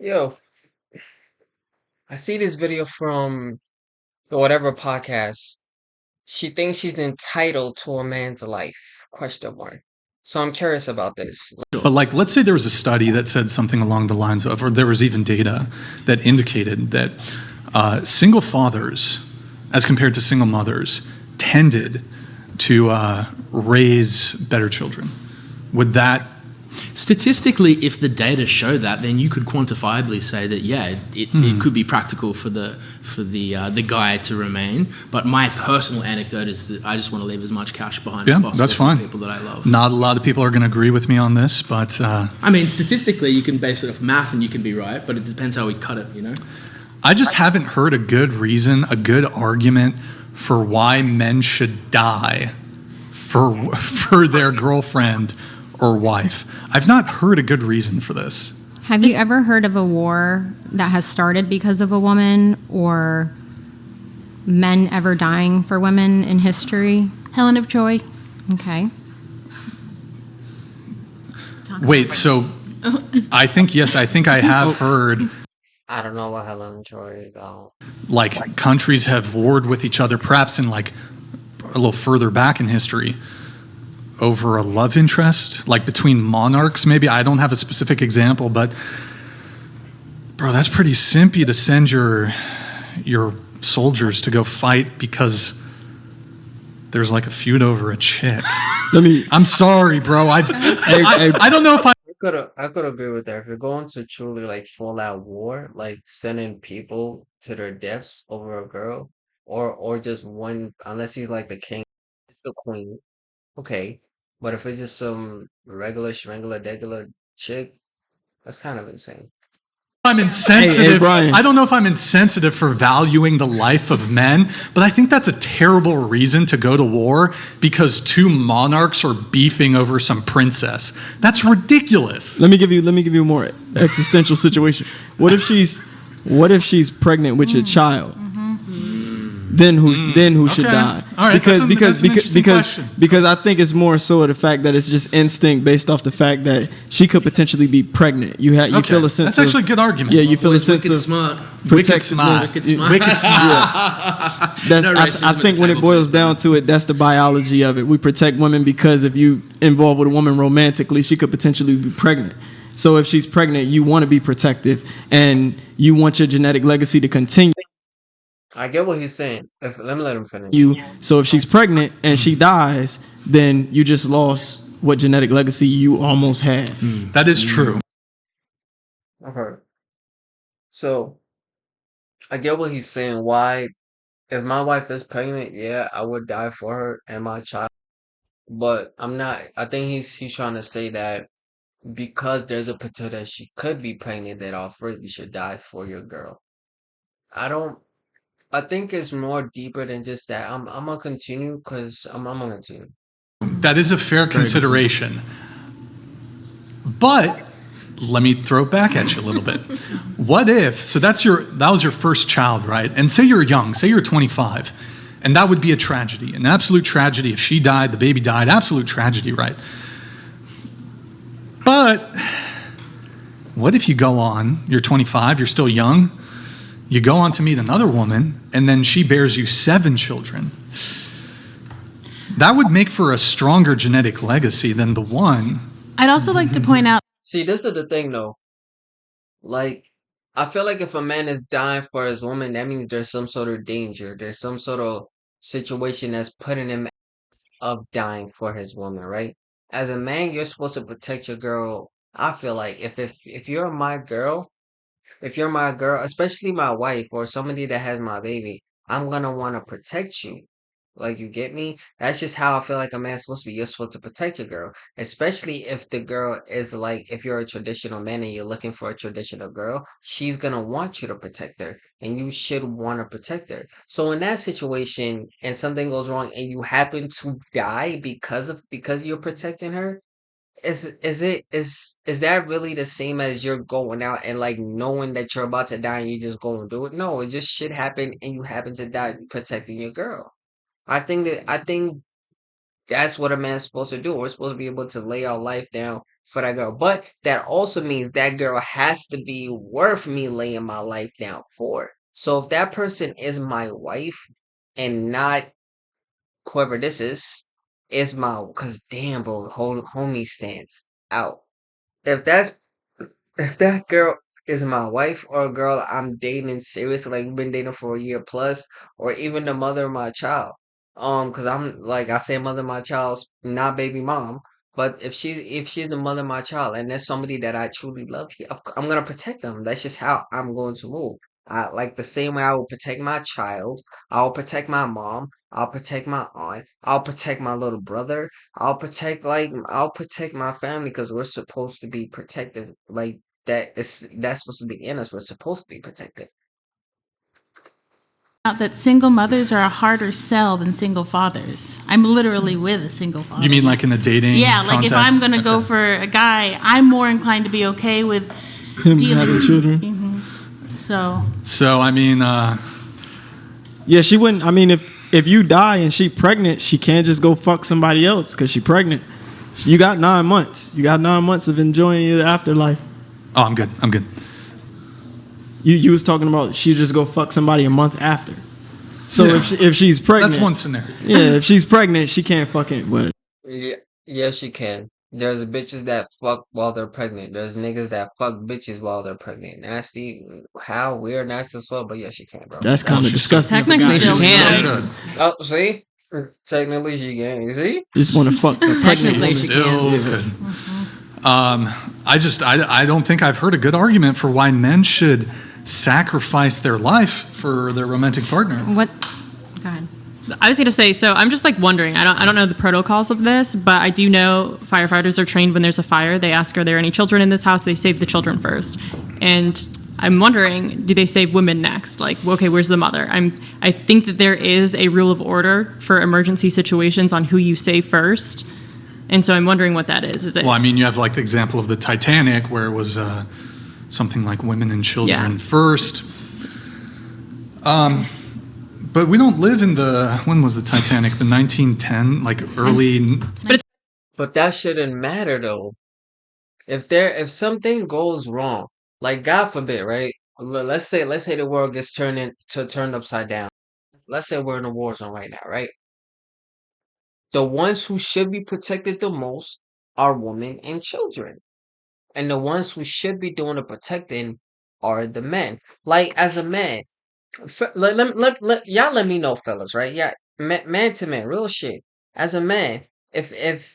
Yo, I see this video from the whatever podcast. She thinks she's entitled to a man's life. Question mark. So I'm curious about this. But like, let's say there was a study that said something along the lines of, or there was even data that indicated that single fathers, as compared to single mothers, tended to raise better children. Would that? Statistically, if the data show that, then you could quantifiably say that it could be practical for the guy to remain. But my personal anecdote is that I just want to leave as much cash behind as possible That's for fine. the people that I love. Not a lot of people are going to agree with me on this, but I mean, statistically, you can base it off math and you can be right, but it depends how we cut it, you know? I just haven't heard a good reason, a good argument for why men should die for their girlfriend or wife. I've not heard a good reason for this. Have you ever heard of a war that has started because of a woman or men ever dying for women in history? Helen of Troy. Okay. Wait, so I think I have heard I don't know what Helen of Troy is about. like countries have warred with each other, perhaps in like a little further back in history, over a love interest, like between monarchs, maybe. I don't have a specific example, but bro, that's pretty simpy to send your soldiers to go fight because there's like a feud over a chick. I'm sorry, bro. I don't know if I could agree with that. If you're going to truly like full out war, like sending people to their deaths over a girl, or just one, unless he's like the king, it's the queen. Okay, but if it's just some regular degular chick, that's kind of insane. I'm insensitive. Hey, Brian. I don't know if I'm insensitive for valuing the life of men, but I think that's a terrible reason to go to war because two monarchs are beefing over some princess. That's ridiculous. Let me give you a more existential situation. What if she's pregnant with your child? Then who should Okay. die? All right, that's an interesting question. Because I think it's more so the fact that it's just instinct based off the fact that she could potentially be pregnant. You Okay. feel a sense. That's actually a good argument. Yeah, you feel a Boys, sense wicked of smart. Wicked smart. Wicked smart. Wicked smart. That's, No racism I at think the when it table, boils please, down to it, that's the biology of it. We protect women because if you involve with a woman romantically, she could potentially be pregnant. So if she's pregnant, you want to be protective and you want your genetic legacy to continue. I get what he's saying. If let me let him finish. So if she's pregnant and she dies, then you just lost what genetic legacy you almost had. That is true. I've heard. So I get what he's saying. Why, if my wife is pregnant, yeah, I would die for her and my child. But I'm not. I think he's trying to say that because there's a potential that she could be pregnant, that all first you should die for your girl. I don't. I think it's more deeper than just that. I'm gonna continue because I'm gonna continue. That is a fair consideration. But let me throw it back at you a little bit. What if, so that was your first child, right? And say you're young, say you're 25, and that would be a tragedy, an absolute tragedy. If she died, the baby died, absolute tragedy, right? But what if you go on, you're 25, you're still young, you go on to meet another woman, and then she bears you 7 children? That would make for a stronger genetic legacy than the one. I'd also like to point out. See, this is the thing though. Like, I feel like if a man is dying for his woman, that means there's some sort of danger. There's some sort of situation that's putting him of dying for his woman, right? As a man, you're supposed to protect your girl. I feel like if you're my girl, if you're my girl, especially my wife or somebody that has my baby, I'm gonna want to protect you. Like, you get me? That's just how I feel like a man's supposed to be. You're supposed to protect your girl, especially if the girl is like, if you're a traditional man and you're looking for a traditional girl, she's gonna want you to protect her, and you should want to protect her. So in that situation, and something goes wrong, and you happen to die because you're protecting her, is that really the same as you're going out and like knowing that you're about to die and you just go and do it? No, it just shit happen and you happen to die protecting your girl. I think that's what a man's supposed to do. We're supposed to be able to lay our life down for that girl. But that also means that girl has to be worth me laying my life down for. So if that person is my wife and not whoever this is my, cause damn, bro, homie stands out. If that's if that girl is my wife or a girl I'm dating seriously, like we've been dating for a year plus, or even the mother of my child, because I'm like I say, mother of my child's not baby mom, but if she's the mother of my child and there's somebody that I truly love, yeah, I'm gonna protect them. That's just how I'm going to move. I like the same way I will protect my child. I'll protect my mom. I'll protect my aunt. I'll protect my little brother. I'll protect my family because we're supposed to be protected. Like that's supposed to be in us. We're supposed to be protected. Out that single mothers are a harder sell than single fathers. I'm literally with a single father. You mean like in the dating Yeah, like if I'm context? going to go Okay. for a guy, I'm more inclined to be okay with Him dealing having with children. So So, I mean, Yeah, she wouldn't. I mean, if you die and she pregnant, she can't just go fuck somebody else because she pregnant. You got 9 months. You got 9 months of enjoying your afterlife. oh, I'm good. I'm good. You was talking about she just go fuck somebody a month after. So Yeah. if she's pregnant, That's one scenario. yeah, if she's pregnant, she can't fucking. But Yeah, yes, you can. There's bitches that fuck while they're pregnant. There's niggas that fuck bitches while they're pregnant. Nasty, how weird, nasty as well. But yes, you can, bro. that's Well, kind of she's still- disgusting. of a Technically, guy. she Still can. Good. Oh, see, technically she can. You see, Just want to fuck the pregnant Technically, woman. she Still can. good. I don't think I've heard a good argument for why men should sacrifice their life for their romantic partner. What? Go ahead. I was going to say, so I'm just like wondering. I don't know the protocols of this, but I do know firefighters are trained when there's a fire. They ask, are there any children in this house? They save the children first. And I'm wondering, do they save women next? Like, okay, where's the mother? I think that there is a rule of order for emergency situations on who you save first. And so I'm wondering what that is. Is it? Well, I mean, you have like the example of the Titanic where it was something like women and children Yeah. first. But we don't live in when was the Titanic? The 1910, like early. but that shouldn't matter though. If something goes wrong, like God forbid, right? Let's say the world gets turned upside down. Let's say we're in a war zone right now, right? The ones who should be protected the most are women and children. And the ones who should be doing the protecting are the men. Like as a man, y'all let me know, fellas, right? Yeah, man to man, real shit. As a man, if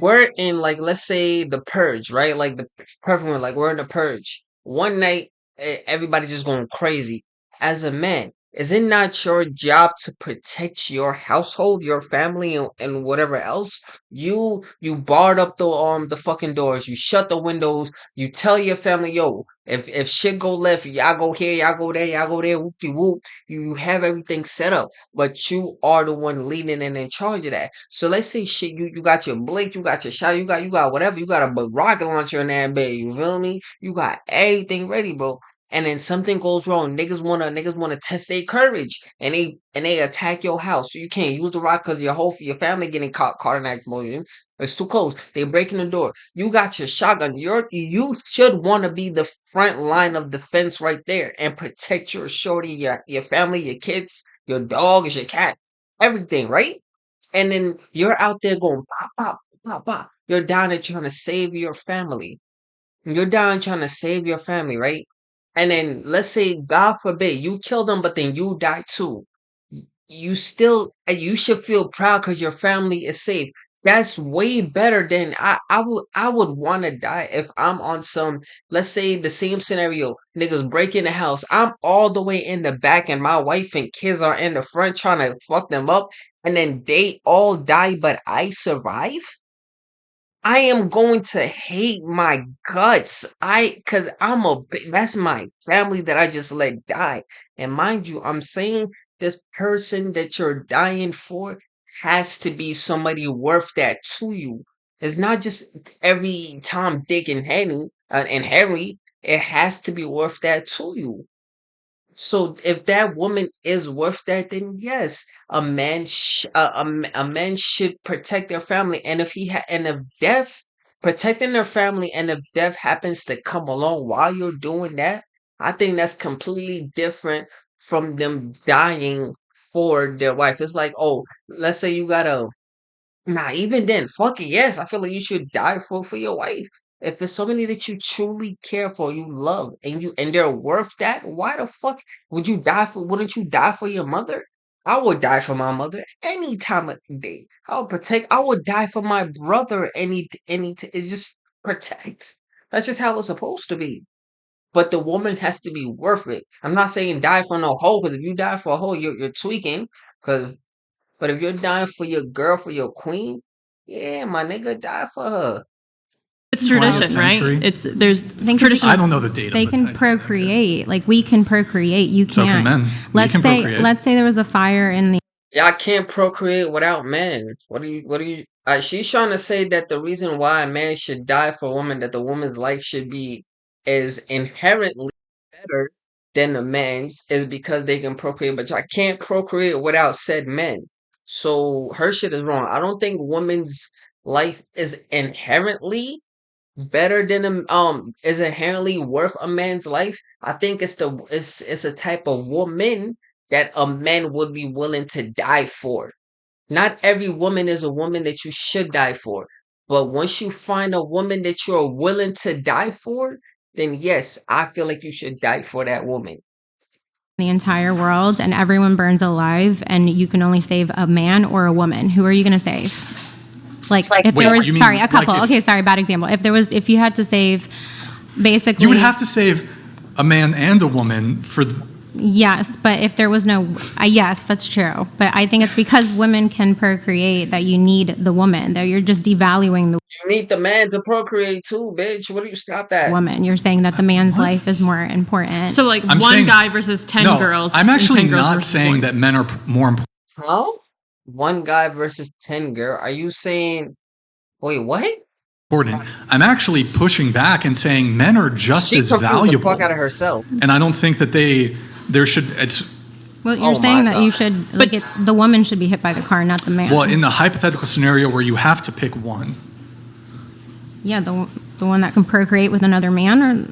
we're in like let's say the purge, right? Like the perfect one, like we're in the purge. One night, everybody just going crazy. As a man, is it not your job to protect your household, your family, and whatever else? You barred up the fucking doors. You shut the windows. You tell your family, yo, if shit go left, y'all go here, y'all go there, whoop de whoop. You have everything set up, but you are the one leading and in charge of that. So let's say shit, you got your blink, you got your shot, you got whatever, you got a rocket launcher in that bed. You feel me? You got everything ready, bro. And then something goes wrong. Niggas wanna test their courage, and they attack your house. So you can't use the rock because your family getting caught in that explosion. It's too close. They breaking the door. You got your shotgun. You should want to be the front line of defense right there and protect your shorty, your family, your kids, your dog, your cat, everything, right? And then you're out there going pop, pop, pop, pop. You're down there trying to save your family. You're down trying to save your family, right? And then let's say, God forbid, you kill them, but then you die too. You should feel proud because your family is safe. That's way better than I would want to die if I'm on some, let's say the same scenario, niggas break in the house. I'm all the way in the back and my wife and kids are in the front trying to fuck them up, and then they all die, but I survive. I am going to hate my guts. Cause that's my family that I just let die. And mind you, I'm saying this person that you're dying for has to be somebody worth that to you. It's not just every Tom, Dick, and Harry. It has to be worth that to you. So if that woman is worth that, then yes, a man should protect their family. And if death protecting their family, and if death happens to come along while you're doing that, I think that's completely different from them dying for their wife. It's like, oh, let's say you got a Nah, even then, fuck it, yes. I feel like you should die for your wife. If it's somebody that you truly care for, you love, and they're worth that, why the fuck would you die for? Wouldn't you die for your mother? I would die for my mother any time of the day. I would protect. I would die for my brother It's just protect. That's just how it's supposed to be. But the woman has to be worth it. I'm not saying die for no hoe, because if you die for a hoe, you're tweaking. Because but if you're dying for your girl, for your queen, yeah, my nigga, die for her. It's 20th tradition, right? century? There's think tradition. I don't know the date. They of the can Titanic. procreate. Like we can procreate. You So can can't. men. We Let's can say procreate. let's say there was a fire in the Y'all can't procreate without men. What do you, she's trying to say that the reason why a man should die for a woman, that the woman's life should be, is inherently better than a man's, is because they can procreate, but y'all can't procreate without said men. So her shit is wrong. I don't think woman's life is inherently better than is inherently worth a man's life. I think it's a type of woman that a man would be willing to die for. Not every woman is a woman that you should die for. But once you find a woman that you're willing to die for, then yes, I feel like you should die for that woman. entire world, and everyone burns alive, and you can only save a man or a woman. Who are you going to save? Like if Wait, there was you mean, sorry, a couple. like, if- Okay, sorry, bad example. If you had to save, basically, You would have to save a man and a woman for. Yes, but if there was no, yes, that's true. But I think it's because women can procreate that you need the woman. That you're just devaluing the You need the man to procreate too, bitch. What do you stop that? woman. You're saying that the man's life is more important. So like I'm one saying- guy versus 10 No, girls. I'm and actually 10 girls not versus saying one. that men are more important. Huh? One guy versus 10 girl. Are you saying, wait, what? I'm actually pushing back and saying men are just She as confused the valuable. fuck out of herself. And I don't think that there should. It's Well, you're Oh saying my that you God. should, like, the woman should be hit by the car, not the man. well in the hypothetical scenario where you have to pick one. Yeah, the one that can procreate with another man, or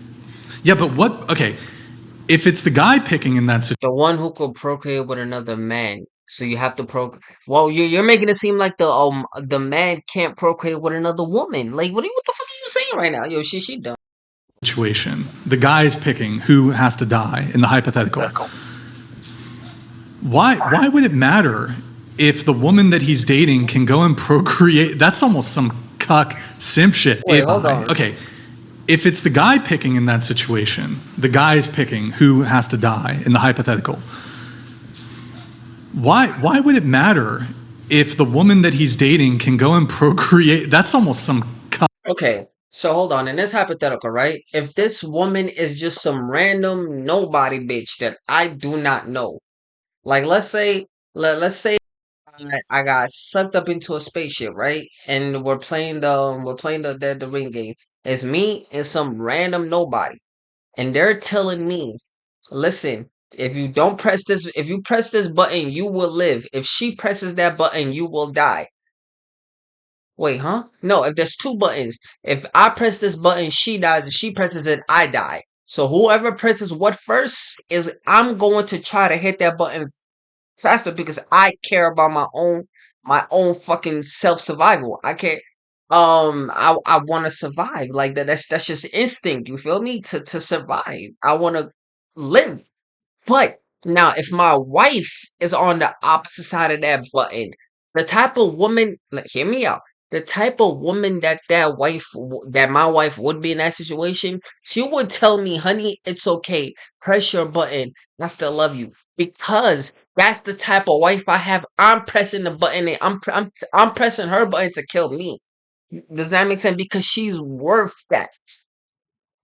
Yeah, but what? Okay, if it's the guy picking in that situation. The one who could procreate with another man. So you have to Well, you're making it seem like the man can't procreate with another woman. Like what the fuck are you saying right now? Yo, she done. The guy is picking who has to die in the hypothetical. Why would it matter if the woman that he's dating can go and procreate? That's almost some cuck simp shit. Wait, hold on. Okay, if it's the guy picking in that situation, the guy is picking who has to die in the hypothetical. Why would it matter if the woman that he's dating can go and procreate? That's almost some cuck. Okay, so hold on. In this hypothetical, right? If this woman is just some random nobody bitch that I do not know, like let's say I got sucked up into a spaceship, right? And we're playing the ring game. It's me and some random nobody, and they're telling me, listen, if you press this button, you will live. If she presses that button, you will die. Wait, huh? No, if there's two buttons, if I press this button, she dies. If she presses it, I die. So whoever presses what first is I'm going to try to hit that button faster because I care about my own fucking self survival. I care. I want to survive. Like that's just instinct. You feel me? To survive, I want to live. But now, if my wife is on the opposite side of that button, the type of woman, like, hear me out. The type of woman that my wife would be in that situation, she would tell me, "Honey, it's okay. Press your button. I still love you." Because that's the type of wife I have. I'm pressing the button, and I'm pressing her button to kill me. Does that make sense? Because she's worth that.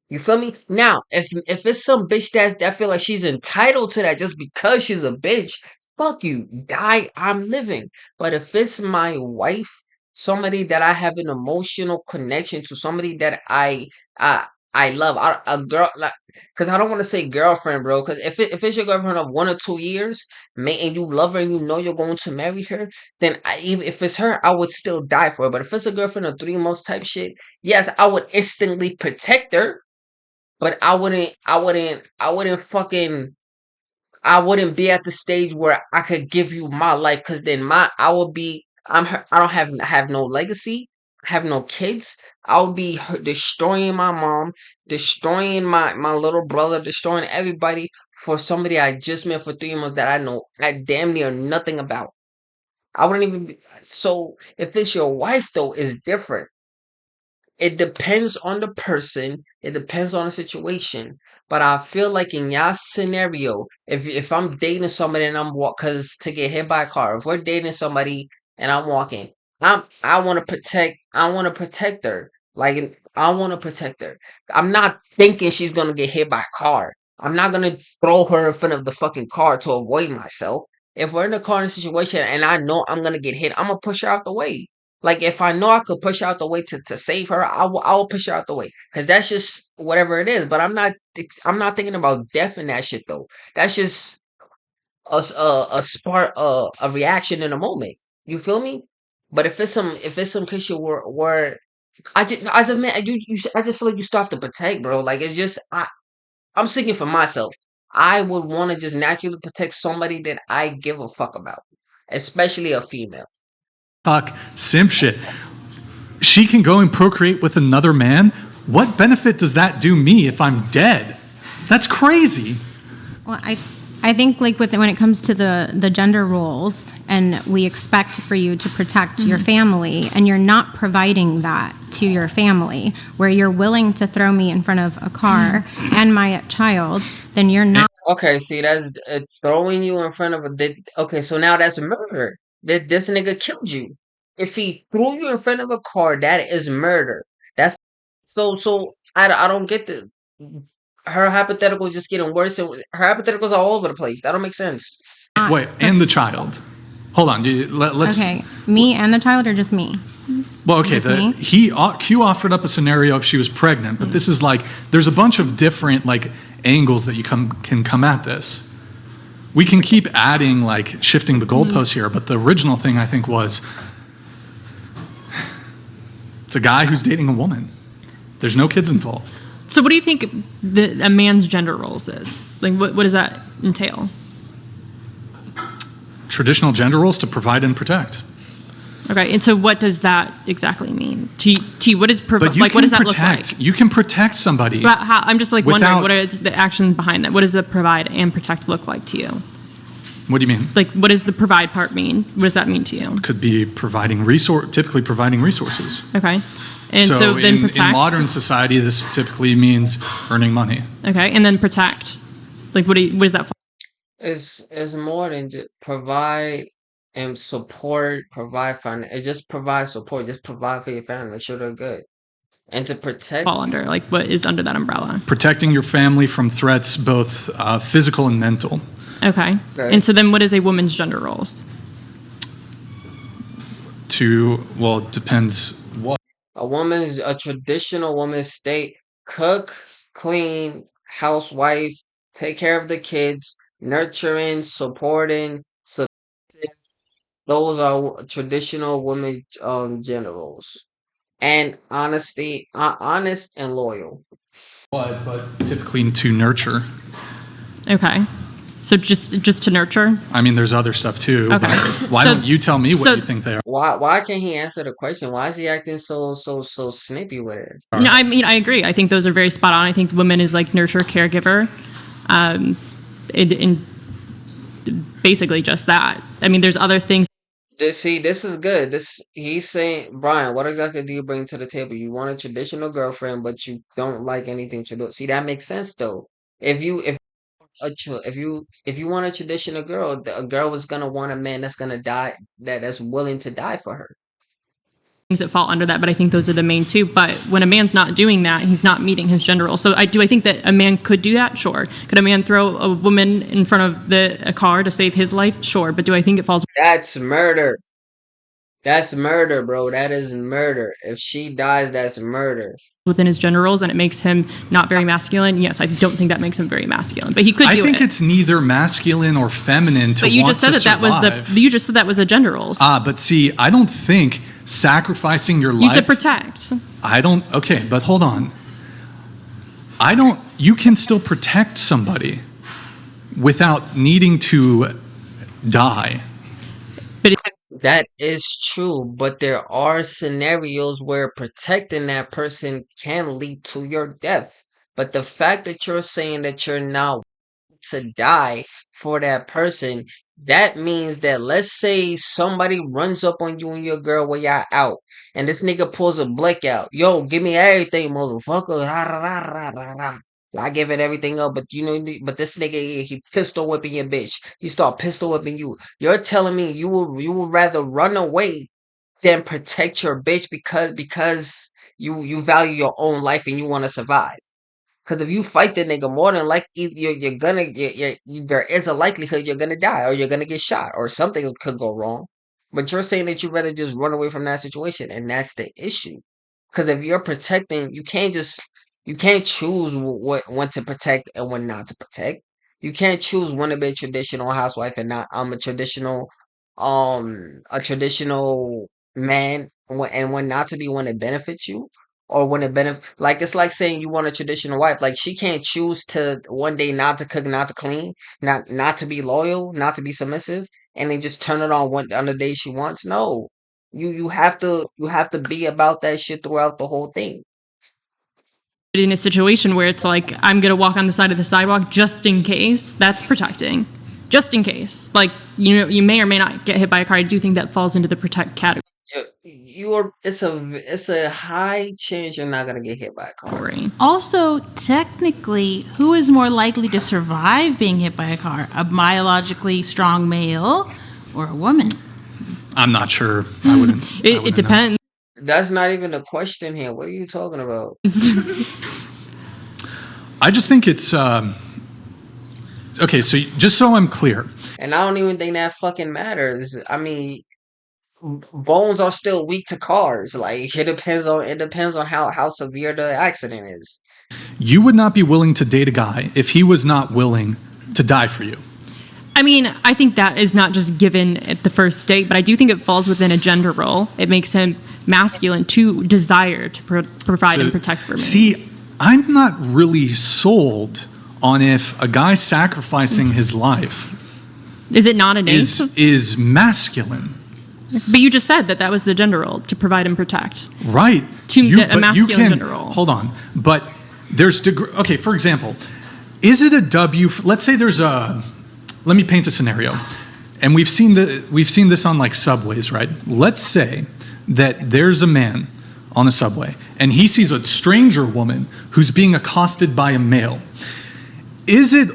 You feel me? Now, if it's some bitch that feel like she's entitled to that just because she's a bitch, fuck you. Die, I'm living. But if it's my wife, somebody that I have an emotional connection to, somebody that I I love a girl like because I don't want to say girlfriend, bro. Because if it's your girlfriend of 1 or 2 years, and you love her and you know you're going to marry her, then even if it's her, I would still die for her. But if it's a girlfriend of 3 months type shit, yes, I would instantly protect her. But I wouldn't be at the stage where I could give you my life because then I would be I don't have no legacy, have no kids. I would be destroying my mom, destroying my little brother, destroying everybody for somebody I just met for 3 months that I damn near nothing about. I wouldn't even be, so if it's your wife though, it's different. It depends on the person. It depends on the situation. But I feel like in your scenario, if I'm dating somebody and cause to get hit by a car, if we're dating somebody and I'm walking, I want to protect her. Like I want to protect her. I'm not thinking she's gonna get hit by a car. I'm not gonna throw her in front of the fucking car to avoid myself. If we're in a car situation and I know I'm gonna get hit, I'm gonna push her out the way. Like if I know I could push her out the way to save her, I will push her out the way because that's just whatever it is. But I'm not thinking about death in that shit though. That's just a spark a reaction in a moment. You feel me? But if it's some case where I just as a man I just feel like you still have to protect, bro. Like it's just I'm speaking for myself. I would want to just naturally protect somebody that I give a fuck about, especially a female. Fuck, simp shit. She can go and procreate with another man. What benefit does that do me if I'm dead? That's crazy. Well, I think like when it comes to the gender roles, and we expect for you to protect your family, and you're not providing that to your family, where you're willing to throw me in front of a car and my child, then you're not. Okay, see, that's throwing you in front of okay, so now that's murder. This nigga killed you. If he threw you in front of a car, that is murder. That's so I don't get her hypothetical just getting worse and her hypotheticals are all over the place. That don't make sense. Wait, and the child. Hold on, let's. Okay, me and the child, or just me? Well, okay, Just me? Q offered up a scenario if she was pregnant, but this is like there's a bunch of different like angles that you can come at this. We can keep adding like shifting the goalposts here, but the original thing I think was it's a guy who's dating a woman. There's no kids involved. So what do you think a man's gender roles is? Like, what does that entail? Traditional gender roles to provide and protect. Okay, and so what does that exactly mean? To you, what is But you like? can What does that protect. look like? You can protect somebody. But how, I'm just like wondering, without- what is the action behind that? What does the provide and protect look like to you? What do you mean? Like, what does the provide part mean? What does that mean to you? Could be typically providing resources. Okay, and so then protect. in modern society, this typically means earning money. Okay, and then protect. Like, what is that? It's more than just provide and support, provide it just provide support, just provide for your family, make sure they're good. And to protect Fall under? Like, what is under that umbrella? Protecting your family from threats, both physical and mental. Okay. Okay. And so then what is a woman's gender roles? It depends what. a traditional woman state cook, clean, housewife, take care of the kids, nurturing, supporting, submissive. Those are traditional women gender roles. And honesty, honest and loyal. But typically to nurture. Okay. So just to nurture? I mean, there's other stuff too. Okay. But why So- don't you tell me what so- you think they are? Why can't he answer the question? Why is he acting so snippy with it? No, I mean, I agree. I think those are very spot on. I think women is like nurture, caregiver. In basically just that. I mean, there's other things. This is good. He's saying, Brian, what exactly do you bring to the table? You want a traditional girlfriend, but you don't like anything to do. See, that makes sense though. If you want a traditional girl, a girl is gonna want a man that's gonna die, that's willing to die for her. Things that fall under that, but I think those are the main two. But when a man's not doing that, he's not meeting his gender role. So I think that a man could do that? Sure. Could a man throw a woman in front of a car to save his life? Sure. But do I think it falls? That's murder. That's murder, bro. That is murder. If she dies, that's murder. within his gender roles and it makes him not very masculine, yes, I don't think that makes him very masculine. But he could I do think it. it's neither masculine or feminine to But you want just said to that was survive. you just said that was the gender roles. But see, I don't think sacrificing your life. You said protect. I don't. Okay, but hold on. I don't. You can still protect somebody without needing to die. But That is true, but there are scenarios where protecting that person can lead to your death. But the fact that you're saying that you're not to die for that person, that means that let's say somebody runs up on you and your girl while y'all out, and this nigga pulls a blick out. Yo, give me everything, motherfucker. Rah, rah, rah, rah, rah, rah. I give it everything up, but you know, but this nigga he pistol whipping your bitch. He start pistol whipping you. You're telling me you would rather run away than protect your bitch because you value your own life and you want to survive. Because if you fight the nigga, more than likely you're gonna there is a likelihood you're gonna die or you're gonna get shot or something could go wrong. But you're saying that you'd rather just run away from that situation, and that's the issue. Because if you're protecting, you can't choose what when to protect and when not to protect. You can't choose when to be a traditional housewife and not a traditional man and when not to be one that benefits you or when it benefit, like it's like saying you want a traditional wife. Like she can't choose to one day not to cook, not to clean, not to be loyal, not to be submissive, and then just turn it on the day she wants. No, you have to be about that shit throughout the whole thing. in a situation where it's like I'm gonna walk on the side of the sidewalk just in case, that's protecting. Just in case, like you may or may not get hit by a car. I do think that falls into the protect It's a high chance you're not gonna get hit by a car. category. Also, technically, who is more likely to survive being hit by a car? A biologically strong male or a woman? I'm not sure. I wouldn't. I It wouldn't know. depends. That's not even a question here. What are you talking about? I just think it's okay. So just so I'm clear, And I don't even think that fucking matters. I mean, bones are still weak to cars. Like it depends on how severe the accident is. you would not be willing to date a guy if he was not willing to die for you. I mean, I think that is not just given at the first date, but I do think it falls within a gender role. It makes him masculine to desire to provide and protect for me. See, I'm not really sold on if a guy sacrificing his life Is it not innate? is masculine. But you just said that that was the gender role, to provide and protect. Right. A masculine gender role. Hold on. But there's okay, for example, is it a W? Let's say there's a, let me paint a scenario. And we've seen this on like subways, right? Let's say that there's a man on a subway and he sees a stranger woman who's being accosted by a male. Is it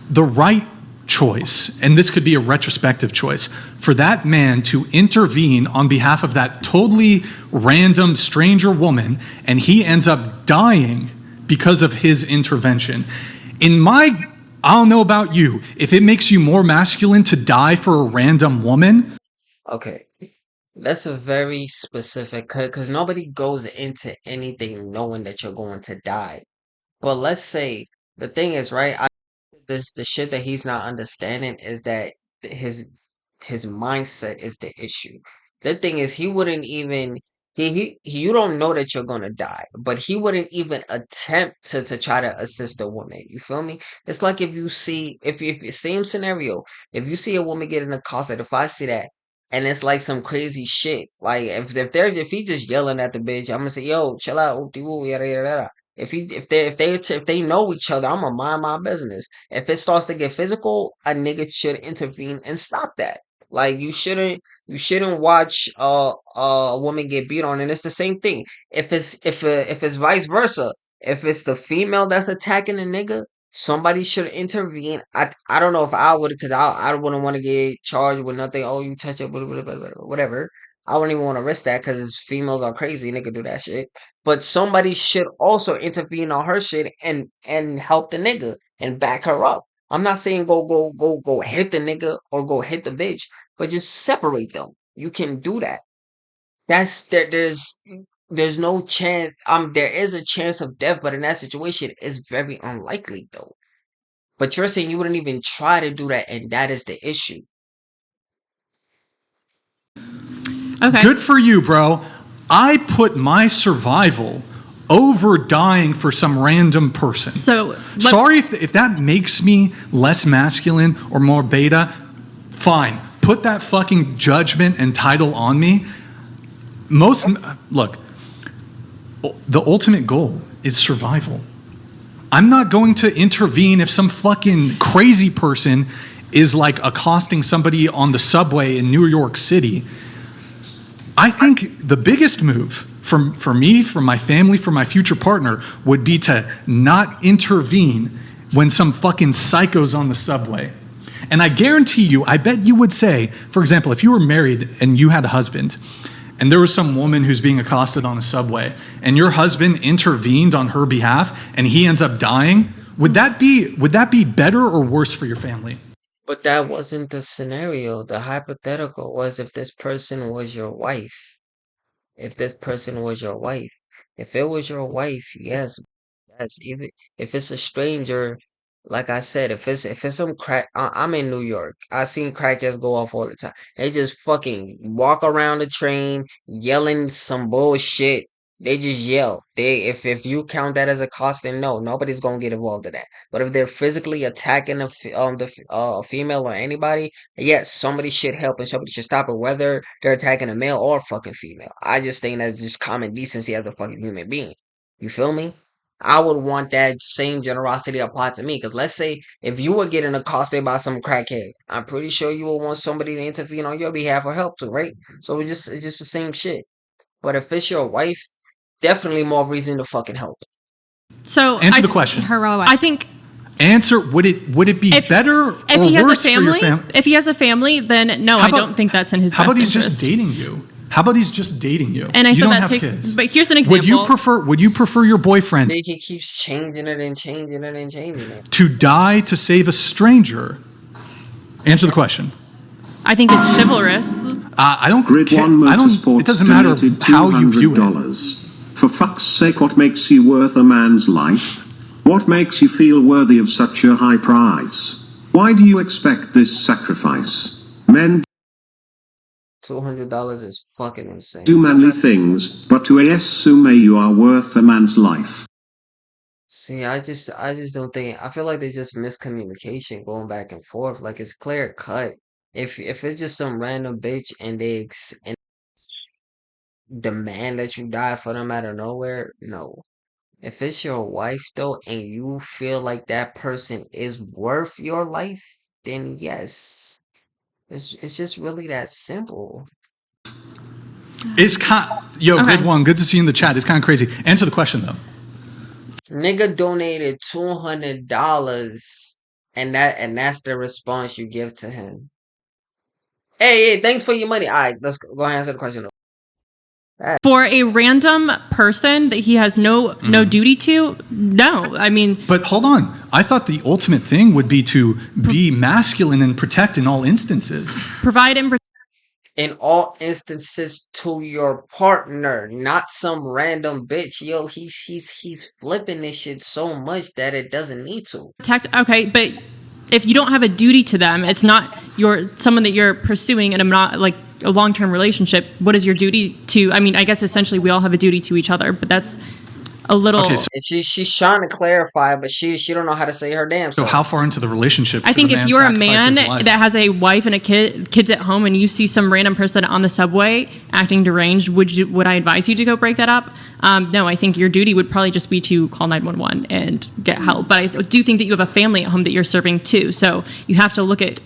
the right choice, and this could be a retrospective choice, for that man to intervene on behalf of that totally random stranger woman, and he ends up dying because of his intervention? I don't know about you, if it makes you more masculine to die for a random woman. Okay, that's a very specific because nobody goes into anything knowing that you're going to die. But let's say the thing is, right? The shit that he's not understanding is that his mindset is the issue. The thing is, he wouldn't even you don't know that you're gonna die, but he wouldn't even attempt to try to assist a woman. You feel me? It's like if you see if you same scenario, if you see a woman getting accosted, if I see that. And it's like some crazy shit. Like if he just yelling at the bitch, I'm gonna say, yo, chill out, oopty woo, yada yada yada. If they know each other, I'm gonna mind my business. If it starts to get physical, a nigga should intervene and stop that. Like you shouldn't watch a woman get beat on, and it's the same thing. If it's vice versa, if it's the female that's attacking the nigga, somebody should intervene. I don't know if I would, because I wouldn't want to get charged with nothing. Oh, you touch it, blah, blah, blah, blah, blah, whatever. I wouldn't even want to risk that because females are crazy and they could do that shit. But somebody should also intervene on her shit and help the nigga and back her up. I'm not saying go hit the nigga or go hit the bitch, but just separate them. You can do that. There's no chance. There is a chance of death, but in that situation, it's very unlikely though. But you're saying you wouldn't even try to do that, and that is the issue. Okay. Good for you, bro. I put my survival over dying for some random person. So Sorry if that makes me less masculine or more beta. Fine. Put that fucking judgment and title on me. Look, the ultimate goal is survival. I'm not going to intervene if some fucking crazy person is like accosting somebody on the subway in New York City. I think the biggest move for me, for my family, for my future partner would be to not intervene when some fucking psycho's on the subway. And I guarantee you, I bet you would say, for example, if you were married and you had a husband, and there was some woman who's being accosted on a subway, and your husband intervened on her behalf, and he ends up dying, would that be better or worse for your family? But that wasn't the scenario. The hypothetical was if this person was your wife. If this person was your wife. If it was your wife, yes. That's even if it's a stranger, like I said, if it's some crack, I'm in New York. I seen crackheads go off all the time. They just fucking walk around the train yelling some bullshit. They just yell. If you count that as a cost, then no, nobody's gonna get involved in that. But if they're physically attacking a female or anybody, yes, somebody should help and somebody should stop it, whether they're attacking a male or fucking female. I just think that's just common decency as a fucking human being. You feel me? I would want that same generosity applied to me. Because let's say if you were getting accosted by some crackhead, I'm pretty sure you would want somebody to intervene on your behalf or help too, right? So it's just the same shit. But if it's your wife, definitely more reason to fucking help. So Answer the question. Heroic. I think Answer, would it be better or if he has a worse for your family, family? if he has a family, then no, How I about- don't think that's in his How best about he's interest. just dating you? How about he's just dating you? And I you said don't that have takes. kids. But here's an example. Would you prefer your boyfriend See, he keeps changing it and changing it and changing it. to die to save a stranger? Answer the question. I think it's chivalrous. I don't Grid care. 1 Motorsports It doesn't matter donated how you view it. $200. For fuck's sake, what makes you worth a man's life? What makes you feel worthy of such a high price? Why do you expect this sacrifice? Men $200 is fucking insane. do manly things, but to assume you are worth a man's life. See, I just don't think. I feel like there's just miscommunication going back and forth. Like it's clear cut. If it's just some random bitch and and demand that you die for them out of nowhere, no. If it's your wife though, and you feel like that person is worth your life, then yes. It's just really that simple. Yo, Okay. good one. Good to see you in the chat. It's kind of crazy. Answer the question though. Nigga donated $200, and that's the response you give to him. Hey, thanks for your money. All right, let's go ahead and answer the question. For a random person that he has no duty to, no. I mean, But hold on. I thought the ultimate thing would be to be masculine and protect in all instances. provide and In all instances, to your partner, not some random bitch. Yo, he's flipping this shit so much that it doesn't need to. protect. Okay, but if you don't have a duty to them, it's not someone that you're pursuing, and I'm not like a long-term relationship. What is your duty to? I mean, I guess essentially we all have a duty to each other, but that's a little. Okay, so And she's trying to clarify, but she don't know how to say her damn self. how far into the relationship I should think a if man you're a sacrifice man his life? that has a wife and kids at home, and you see some random person on the subway acting deranged, would I advise you to go break that up? No, I think your duty would probably just be to call 911 and get help. But I do think that you have a family at home that you're serving too, so you have to look at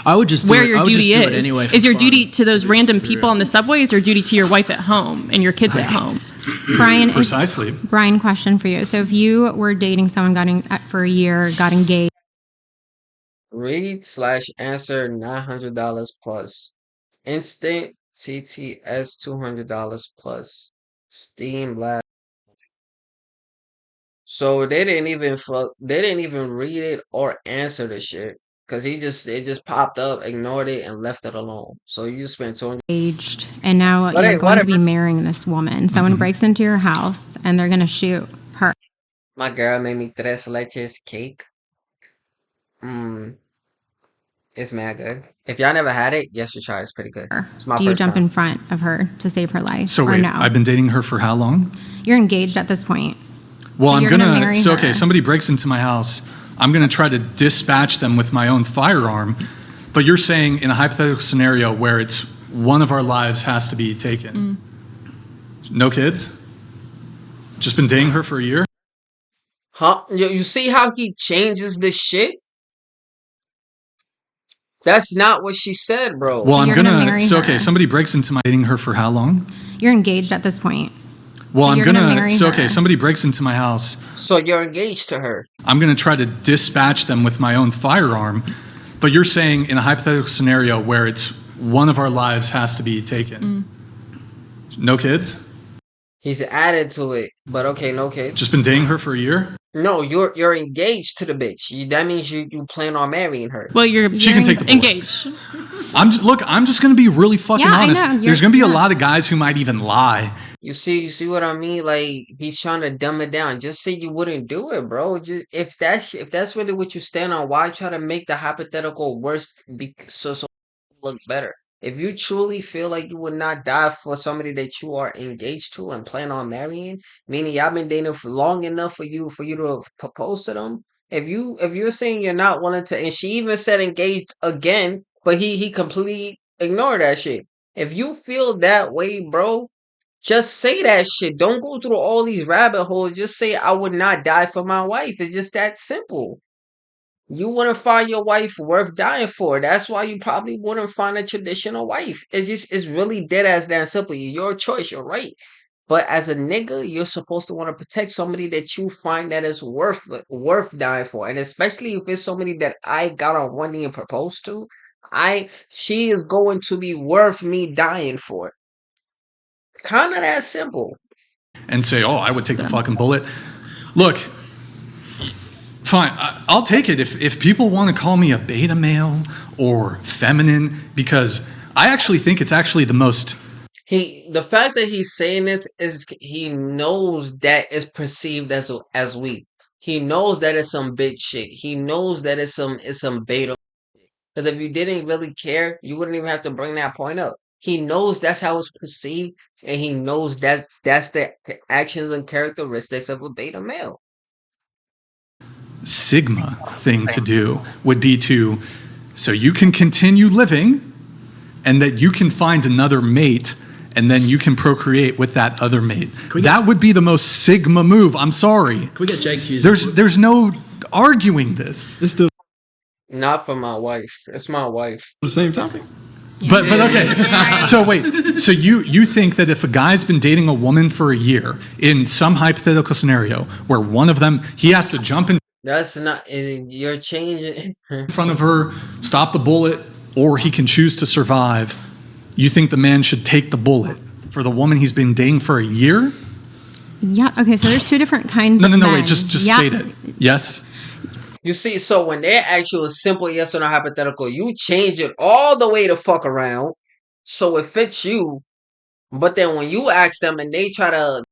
I would just do where it- I your would just duty do it is. anyway for Is your fun, duty to those be- random to be people real. on the subway? Is your duty to your wife at home and your kids at home? Brian, Precisely. Brian, question for you. So if you were dating someone, for a year, got engaged, Read/answer $900 plus. Instant TTS $200 plus. Steam Blast. So they didn't even read it or answer the shit. because it just popped up, ignored it, and left it alone. So you just spent 200. Engaged, and now But you're hey, going to be whatever. marrying this woman. Someone breaks into your house and they're going to shoot her. My girl made me tres leches cake. Mm, it's mad good. If y'all never had it, you should try. It's pretty good. It's my Do you first jump time. in front of her to save her life? So or wait, no? I've been dating her for how long? You're engaged at this point. Well, So I'm you're gonna gonna. marry So her. okay, somebody breaks into my house. I'm gonna try to dispatch them with my own firearm. But you're saying in a hypothetical scenario where it's one of our lives has to be taken. No kids? Just been dating her for a year? Huh? You see how he changes the shit? That's not what she said, bro. Well, I'm you're gonna gonna. marry So her. okay, somebody breaks into my dating her for how long? You're engaged at this point. Well, So I'm you're gonna gonna. marry So her. okay, somebody breaks into my house. So you're engaged to her. I'm gonna try to dispatch them with my own firearm. But you're saying in a hypothetical scenario where it's one of our lives has to be taken. No kids? He's added to it, but okay, no kids. Just been dating her for a year? No, you're engaged to the bitch. That means you plan on marrying her. Well, you're She can take the bullet. engaged. I'm just gonna be really fucking Yeah, I honest. know. There's gonna be a lot of guys who might even lie. You see what I mean? Like he's trying to dumb it down. Just say you wouldn't do it, bro. Just if that's really what you stand on, why try to make the hypothetical worse so look better? If you truly feel like you would not die for somebody that you are engaged to and plan on marrying, meaning y'all been dating for long enough for you to propose to them. If you're saying you're not willing to, and she even said engaged again, but he completely ignored that shit. If you feel that way, bro, just say that shit. Don't go through all these rabbit holes. Just say I would not die for my wife. It's just that simple. You wouldn't find your wife worth dying for. That's why you probably wouldn't find a traditional wife. It's really dead ass damn simple. Your choice, you're right. But as a nigga, you're supposed to want to protect somebody that you find that is worth dying for. And especially if it's somebody that I got on one knee and proposed to, she is going to be worth me dying for. Kind of that simple. And say, oh, I would take the fucking bullet. Look, fine, I'll take it if people want to call me a beta male or feminine, because I actually think it's actually the most. The fact that he's saying this is he knows that it's perceived as weak. He knows that it's some bitch shit. He knows that it's some beta. Because if you didn't really care, you wouldn't even have to bring that point up. He knows that's how it's perceived, and he knows that's the actions and characteristics of a beta male. Sigma thing to do would be to, so you can continue living and that you can find another mate and then you can procreate with that other mate. That would be the most Sigma move. I'm sorry. Can we get Jake Hughes? There's no arguing this. It's still Not for my wife. It's my wife. the same topic. But okay. So wait. So you think that if a guy's been dating a woman for a year in some hypothetical scenario where one of them, he has to jump in That's not. You're changing. front of her, stop the bullet, or he can choose to survive, you think the man should take the bullet for the woman he's been dating for a year? Yeah. Okay. So there's two different kinds. No, of no, no. men. Wait. Just Yeah. state it. Yes. You see, so when they ask you a simple yes or no hypothetical, you change it all the way to fuck around so it fits you. But then when you ask them and they try to,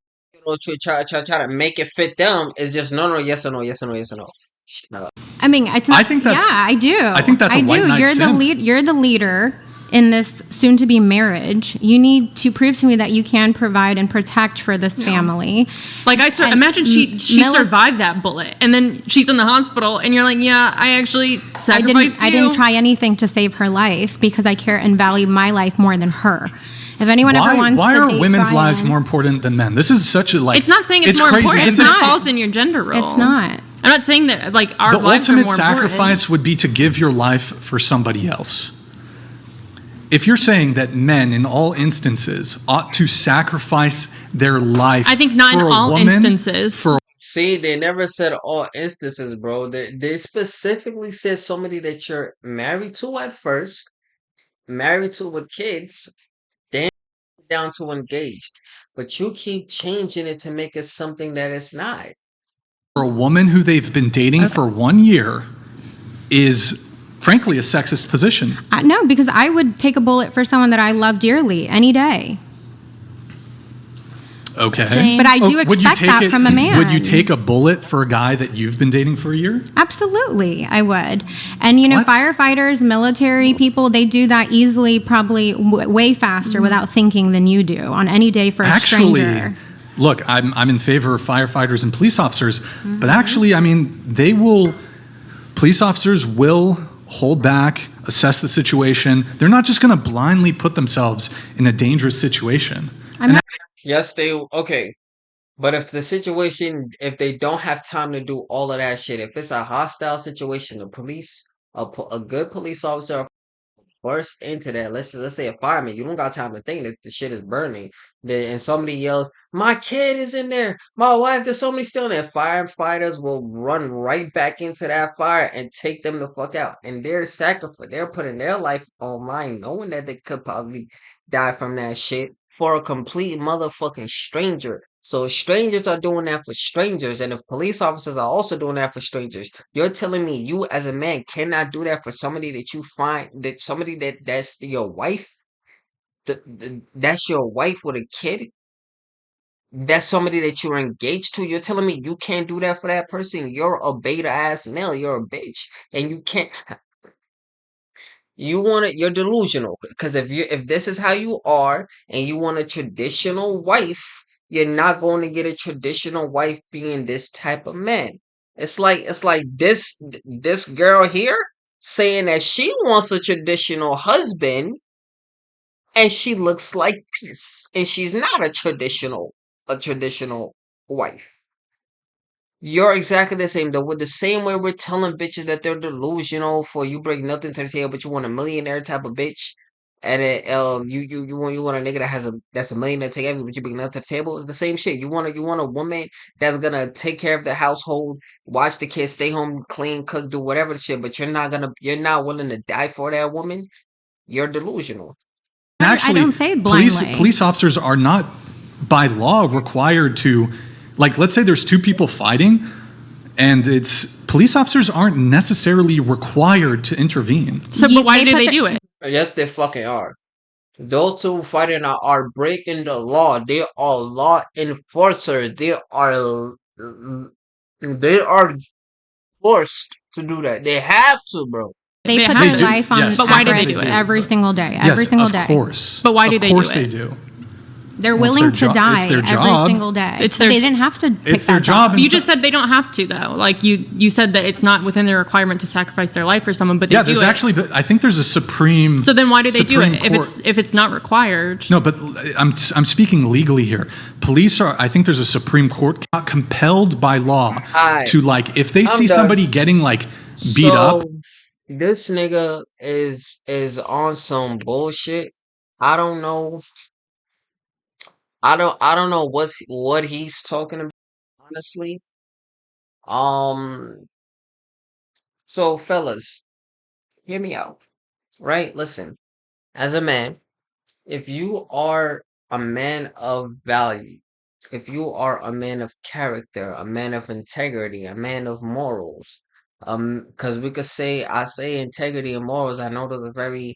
try to make it fit them, it's just no, yes or no, yes or no, yes or no. Shut up. I mean, it's not. I think that's- Yeah, I do. I think that's a white knight You're the sin. lead. You're the leader in this soon-to-be marriage. You need to prove to me that you can provide and protect for this family. Like And imagine she mili- survived that bullet, and then she's in the hospital, and you're like, yeah, I actually sacrificed I didn't try anything to save her life because I care and value my life more than her. If anyone ever wants Why to are date women's Brian, lives more important than men? This is such a like. It's not saying it's more crazy. important. This It is- falls in your gender role. It's not. I'm not saying that like our the lives are ultimate more sacrifice important. would be to give your life for somebody else. If you're saying that men in all instances ought to sacrifice their life, I think not in for a all woman, instances. for See, they never said all instances, bro. They specifically said somebody that you're married to at first, married to with kids, then down to engaged. But you keep changing it to make it something that it's not. a woman who they've been dating for 1 year is frankly, a sexist position. No, because I would take a bullet for someone that I love dearly any day. Okay. Same. But I do would you expect take that from a man. Would you take a bullet for a guy that you've been dating for a year? Absolutely, I would. And you know, What? firefighters, military people, they do that easily, probably way faster without thinking than you do on any day for a Actually, stranger. look, I'm in favor of firefighters and police officers, Mm-hmm. but actually, I mean, police officers will hold back, assess the situation. They're not just going to blindly put themselves in a dangerous situation. Yes, okay. But if if they don't have time to do all of that shit, if it's a hostile situation, a good police officer burst into that. Let's say a fireman. You don't got time to think that the shit is burning. And somebody yells, "My kid is in there. My wife." There's somebody still in there. Firefighters will run right back into that fire and take them the fuck out. And they're sacrificing. They're putting their life on line, knowing that they could probably die from that shit for a complete motherfucking stranger. So strangers are doing that for strangers, and if police officers are also doing that for strangers, you're telling me you as a man cannot do that for somebody that you find that somebody that's your wife, that's your wife with a kid, that's somebody that you're engaged to. You're telling me you can't do that for that person? You're a beta ass male. You're a bitch, and you can't. You want it. You're delusional because if this is how you are and you want a traditional wife, you're not going to get a traditional wife being this type of man. It's like this girl here saying that she wants a traditional husband and she looks like this and she's not a traditional wife. You're exactly the same. With the same way we're telling bitches that they're delusional for you bring nothing to the table, but you want a millionaire type of bitch, and you want a nigga that's a millionaire take everything, but you bring nothing to the table. It's the same shit. You want a woman that's gonna take care of the household, watch the kids, stay home, clean, cook, do whatever the shit, but you're not willing to die for that woman. You're delusional. And I actually, don't say police blindly. police officers are not by law required to, like, let's say there's two people fighting, and it's police officers aren't necessarily required to intervene. So, You- but why they do put they the- do it? Yes, they fucking are. Those two fighting are breaking the law. They are law enforcers. They are forced to do that. They have to, bro. They They put have their to. life on Yes, But why do at they risk do it? every single day. Yes, Every single of day. course. But why do they do Of course it? they do. They're Well, it's willing their to job. die It's their every job. single day. It's But their- they didn't have to pick It's their that job. job. You just said they don't have to, though. Like you said that it's not within their requirement to sacrifice their life for someone, but they Yeah, do there's it. actually, I think there's a Supreme. So then why do they do Supreme it Court- if it's not required? No, but I'm speaking legally here. Police are. I think there's a Supreme Court compelled by law Alright, to, like, if they I'm see done. somebody getting, like, beat up. So this nigga is on some bullshit. I don't know. I don't know what he's talking about, honestly. Um so fellas, hear me out. Right? Listen. As a man, if you are a man of value, if you are a man of character, a man of integrity, a man of morals, because we could say I say integrity and morals, I know those are very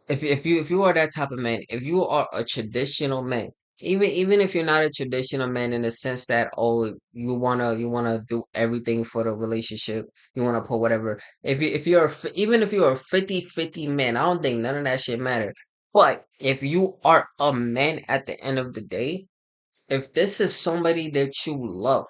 if you are that type of man, if you are a traditional man, even if you're not a traditional man in the sense that oh you wanna do everything for the relationship, you wanna put whatever. Even if you're a 50-50 man, I don't think none of that shit matter. But if you are a man at the end of the day, if this is somebody that you love,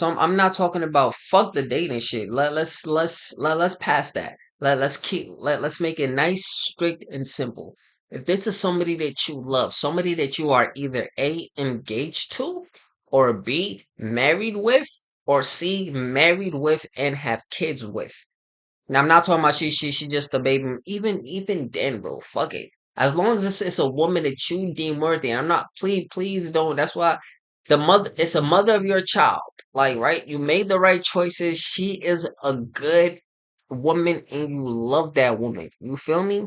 I'm not talking about fuck the dating shit. Let's pass that. Let's make it nice, strict, and simple. If this is somebody that you love, somebody that you are either A, engaged to, or B, married with, or C, married with and have kids with. Now I'm not talking about she just a baby. Even then, bro, fuck it. As long as it's a woman that you deem worthy, and I'm not. Please don't. That's why it's a mother of your child. Like, right, you made the right choices. She is a good woman, and you love that woman. You feel me?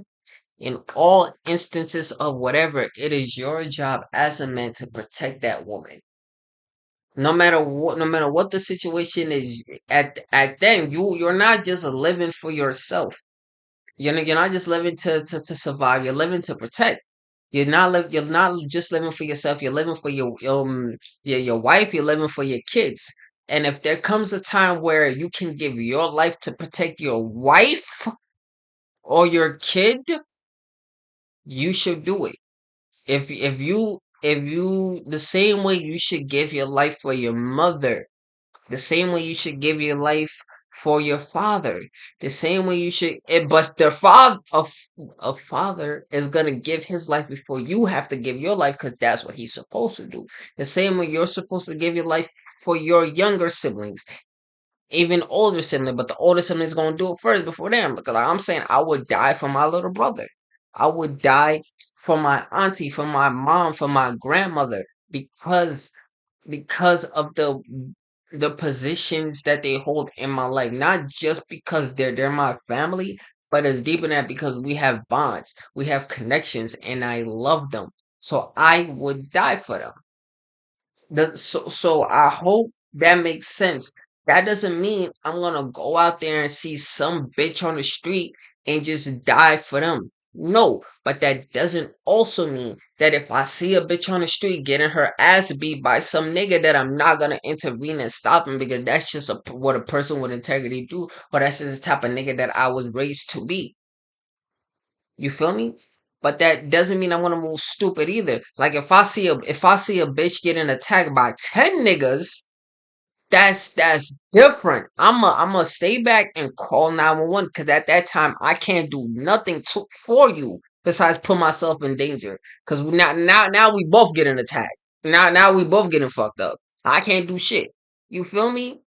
In all instances of whatever, it is your job as a man to protect that woman. No matter what the situation is, at then you're not just living for yourself. You're not just living to survive. You're living to protect. You're not just living for yourself. You're living for your wife. You're living for your kids. And if there comes a time where you can give your life to protect your wife or your kid, you should do it. If you the same way you should give your life for your mother, the same way you should give your life for your father, the same way you should. But a father is gonna give his life before you have to give your life because that's what he's supposed to do. The same way you're supposed to give your life for your younger siblings, even older sibling, but the older sibling is gonna do it first before them. Because like I'm saying, I would die for my little brother. I would die for my auntie, for my mom, for my grandmother, because of the positions that they hold in my life. Not just because they're my family, but it's deeper than that because we have bonds, we have connections, and I love them. So I would die for them. So I hope that makes sense. That doesn't mean I'm gonna go out there and see some bitch on the street and just die for them. No, but that doesn't also mean that if I see a bitch on the street getting her ass beat by some nigga that I'm not gonna intervene and stop him because that's just what a person with integrity do, or that's just the type of nigga that I was raised to be. You feel me? But that doesn't mean I want to move stupid either. Like if I see a bitch getting attacked by 10 niggas, that's different. I'm a stay back and call 911 because at that time I can't do nothing for you besides put myself in danger. Because now we both getting attacked. Now we both getting fucked up. I can't do shit. You feel me?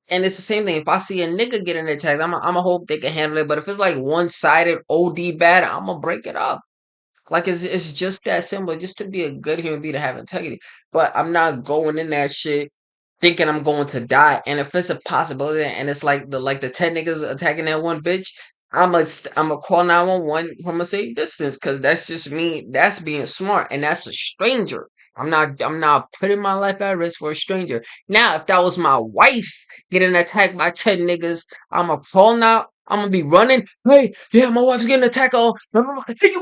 And it's the same thing. If I see a nigga getting attacked, I'm hope they can handle it. But if it's like one sided OD bad, I'm gonna break it up. Like it's just that simple. Just to be a good human being to have integrity. But I'm not going in that shit thinking I'm going to die. And if it's a possibility, and it's like the 10 niggas attacking that one bitch, I'm a call 911 from a safe distance because that's just me. That's being smart, and that's a stranger. I'm not putting my life at risk for a stranger. Now, if that was my wife getting attacked by 10 niggas, I'm a call now. I'm gonna be running. Hey, yeah, my wife's getting attacked. Oh, hey,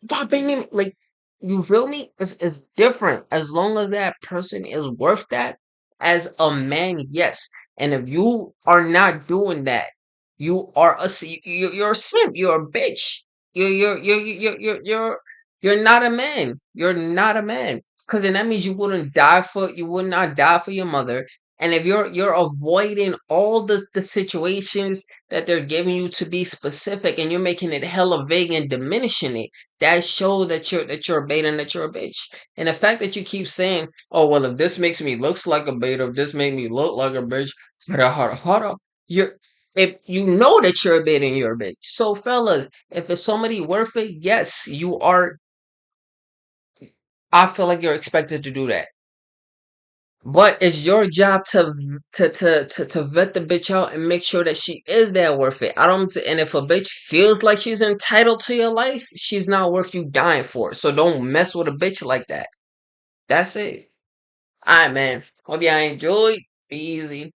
popping in like you feel me? It's different as long as that person is worth that. As a man, yes. And if you are not doing that, you are you're a simp. You're a bitch. You're not a man. You're not a man. Because then that means you would not die for your mother. And if you're avoiding all the situations that they're giving you to be specific, and you're making it hella vague and diminishing it, that shows that you're a beta and that you're a bitch. And the fact that you keep saying, "Oh well, if this makes me looks like a beta, if this made me look like a bitch," hold on, you're if you know that you're a beta and you're a bitch. So fellas, if it's somebody worth it, yes, you are. I feel like you're expected to do that. But it's your job to vet the bitch out and make sure that she is that worth it. I don't. And if a bitch feels like she's entitled to your life, she's not worth you dying for. So don't mess with a bitch like that. That's it. Alright, man. Hope y'all enjoyed. Be easy.